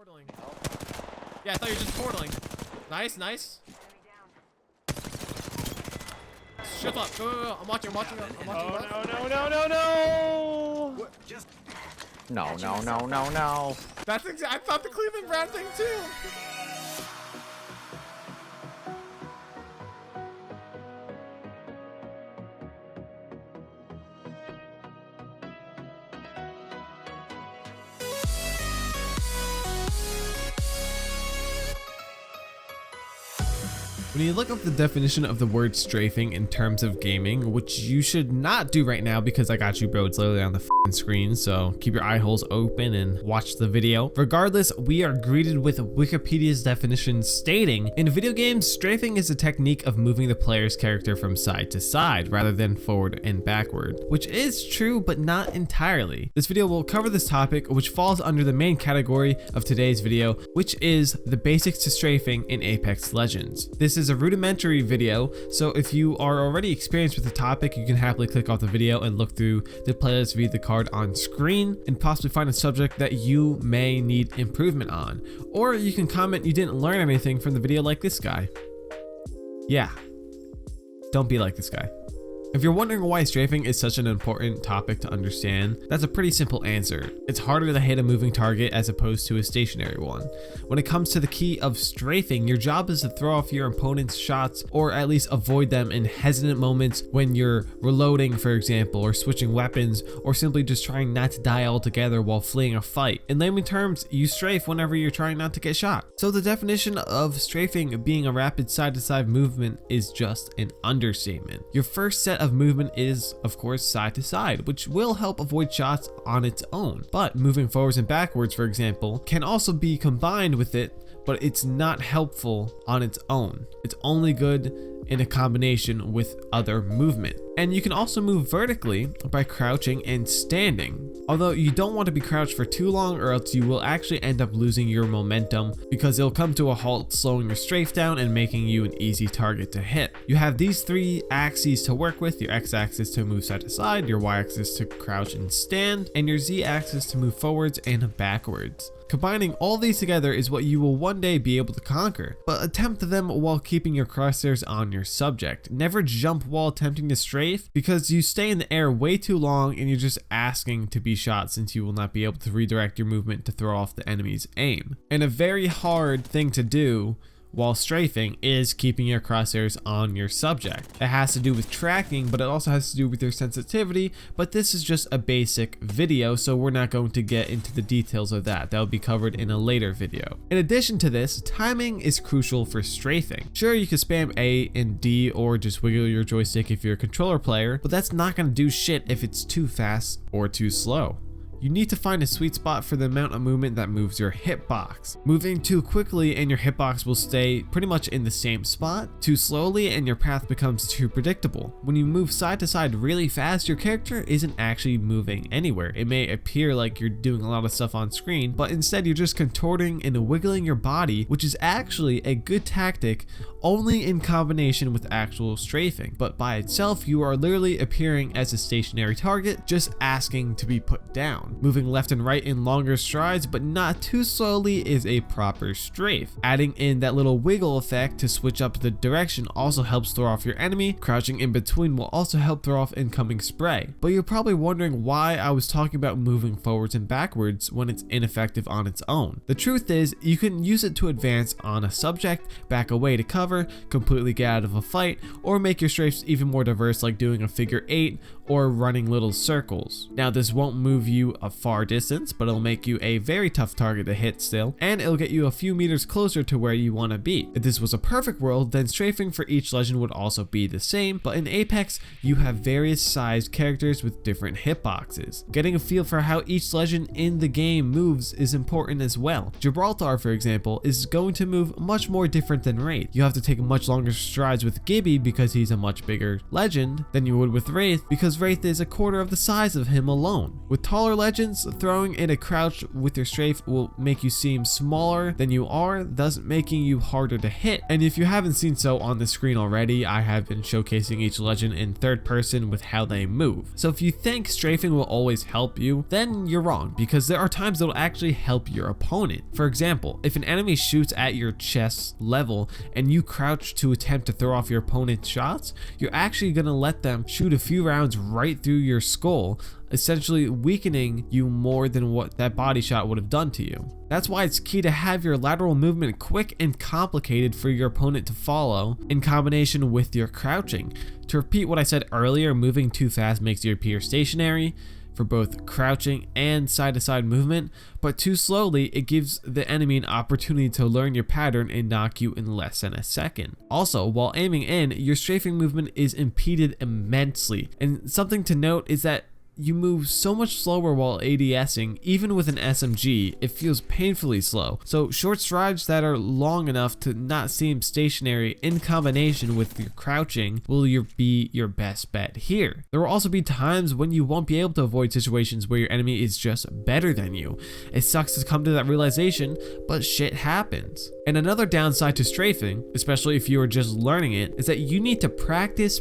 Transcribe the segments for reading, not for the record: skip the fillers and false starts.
portaling. Yeah, I thought you were just portaling. Nice, nice. Shift up. Go, go, go. I'm watching. Oh, no. What? No. That's exactly. I thought the Cleveland Brown thing too. When you look up the definition of the word strafing in terms of gaming, which you should not do right now because I got you, bro, it's literally on the screen, so keep your eye holes open and watch the video. Regardless, we are greeted with Wikipedia's definition stating, in video games, strafing is a technique of moving the player's character from side to side rather than forward and backward, which is true, but not entirely. This video will cover this topic, which falls under the main category of today's video, which is the basics to strafing in Apex Legends. This is a rudimentary video, so if you are already experienced with the topic, you can happily click off the video and look through the playlist via the card on screen and possibly find a subject that you may need improvement on. Or you can comment you didn't learn anything from the video like this guy. Yeah, don't be like this guy. If you're wondering why strafing is such an important topic to understand, that's a pretty simple answer. It's harder to hit a moving target as opposed to a stationary one. When it comes to the key of strafing, your job is to throw off your opponent's shots or at least avoid them in hesitant moments when you're reloading, for example, or switching weapons, or simply just trying not to die altogether while fleeing a fight. In layman terms, you strafe whenever you're trying not to get shot. So the definition of strafing being a rapid side-to-side movement is just an understatement. Your first set of movement is, of course, side to side, which will help avoid shots on its own. But moving forwards and backwards, for example, can also be combined with it, but it's not helpful on its own. It's only good in a combination with other movement. And you can also move vertically by crouching and standing. Although you don't want to be crouched for too long or else you will actually end up losing your momentum because it'll come to a halt, slowing your strafe down and making you an easy target to hit. You have these three axes to work with: your x-axis to move side to side, your y-axis to crouch and stand, and your z-axis to move forwards and backwards. Combining all these together is what you will one day be able to conquer, but attempt them while keeping your crosshairs on your subject. Never jump while attempting to strafe because you stay in the air way too long and you're just asking to be shot since you will not be able to redirect your movement to throw off the enemy's aim. And a very hard thing to do while strafing is keeping your crosshairs on your subject. It has to do with tracking, but it also has to do with your sensitivity, but this is just a basic video, so we're not going to get into the details of that. That will be covered in a later video. In addition to this, timing is crucial for strafing. Sure, you can spam A and D or just wiggle your joystick if you're a controller player, but that's not going to do shit if it's too fast or too slow. You need to find a sweet spot for the amount of movement that moves your hitbox. Moving too quickly and your hitbox will stay pretty much in the same spot. Too slowly and your path becomes too predictable. When you move side to side really fast, your character isn't actually moving anywhere. It may appear like you're doing a lot of stuff on screen, but instead you're just contorting and wiggling your body, which is actually a good tactic only in combination with actual strafing. But by itself, you are literally appearing as a stationary target, just asking to be put down. Moving left and right in longer strides, but not too slowly, is a proper strafe. Adding in that little wiggle effect to switch up the direction also helps throw off your enemy. Crouching in between will also help throw off incoming spray. But you're probably wondering why I was talking about moving forwards and backwards when it's ineffective on its own. The truth is, you can use it to advance on a subject, back away to cover, completely get out of a fight, or make your strafes even more diverse, like doing a figure 8 or running little circles. Now, this won't move you a far distance, but it'll make you a very tough target to hit still, and it'll get you a few meters closer to where you want to be. If this was a perfect world, then strafing for each legend would also be the same, but in Apex, you have various sized characters with different hitboxes. Getting a feel for how each legend in the game moves is important as well. Gibraltar, for example, is going to move much more different than Wraith. You have to take much longer strides with Gibby because he's a much bigger legend than you would with Wraith, because because Wraith is a quarter of the size of him alone. With taller legends, throwing in a crouch with your strafe will make you seem smaller than you are, thus making you harder to hit. And if you haven't seen so on the screen already, I have been showcasing each legend in third person with how they move. So if you think strafing will always help you, then you're wrong, because there are times that will actually help your opponent. For example, if an enemy shoots at your chest level and you crouch to attempt to throw off your opponent's shots, you're actually going to let them shoot a few rounds right through your skull, essentially weakening you more than what that body shot would have done to you. That's why it's key to have your lateral movement quick and complicated for your opponent to follow in combination with your crouching. To repeat what I said earlier, moving too fast makes you appear stationary for both crouching and side-to-side movement, but too slowly it gives the enemy an opportunity to learn your pattern and knock you in less than a second. Also, while aiming in, your strafing movement is impeded immensely, and something to note is that you move so much slower while ADSing. Even with an SMG, it feels painfully slow. So short strides that are long enough to not seem stationary in combination with your crouching will be your best bet here. There will also be times when you won't be able to avoid situations where your enemy is just better than you. It sucks to come to that realization, but shit happens. And another downside to strafing, especially if you are just learning it, is that you need to practice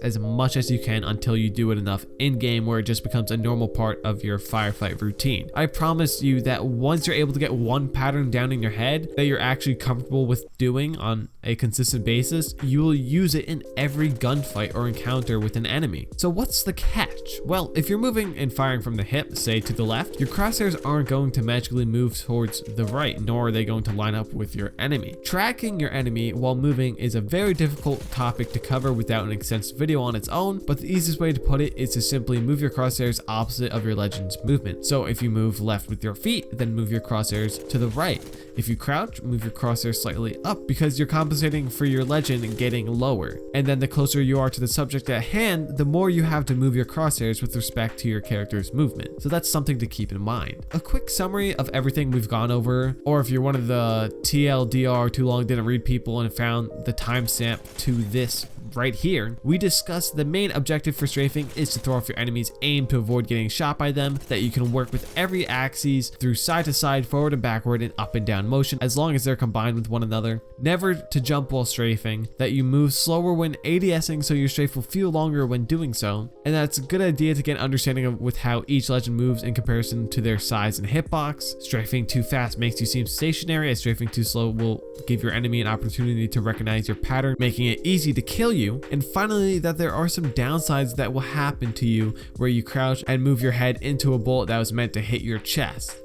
as much as you can until you do it enough in game where it just becomes a normal part of your firefight routine. I promise you that once you're able to get one pattern down in your head that you're actually comfortable with doing on a consistent basis, you will use it in every gunfight or encounter with an enemy. So what's the catch? Well, if you're moving and firing from the hip, say to the left, your crosshairs aren't going to magically move towards the right, nor are they going to line up with your enemy. Tracking your enemy while moving is a very difficult topic to cover without an extensive video on its own, but the easiest way to put it is to simply move your crosshairs opposite of your legend's movement. So if you move left with your feet, then move your crosshairs to the right. If you crouch, move your crosshairs slightly up because you're compensating for your legend getting lower. And then the closer you are to the subject at hand, the more you have to move your crosshairs with respect to your character's movement. So that's something to keep in mind. A quick summary of everything we've gone over, or if you're one of the TLDR too long didn't read people and found the timestamp to this right here, we discussed the main objective for strafing is to throw off your enemy's aim to avoid getting shot by them, that you can work with every axis through side to side, forward and backward, and up and down motion as long as they're combined with one another. Never to jump while strafing, that you move slower when ADSing so your strafe will feel longer when doing so, and that's a good idea to get an understanding of with how each legend moves in comparison to their size and hitbox. Strafing too fast makes you seem stationary, as strafing too slow will give your enemy an opportunity to recognize your pattern, making it easy to kill you. And finally, that there are some downsides that will happen to you where you crouch and move your head into a bullet that was meant to hit your chest,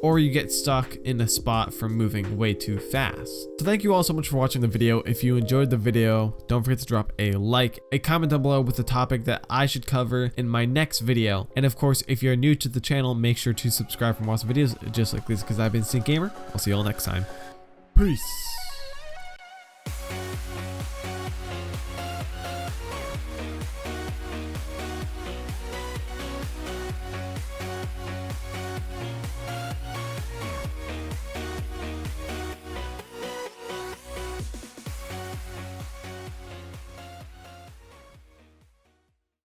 or you get stuck in a spot from moving way too fast. So thank you all so much for watching the video. If you enjoyed the video, don't forget to drop a like, a comment down below with the topic that I should cover in my next video. And of course, if you're new to the channel, make sure to subscribe for more videos just like this, because I've been Sync Gamer. I'll see you all next time. Peace.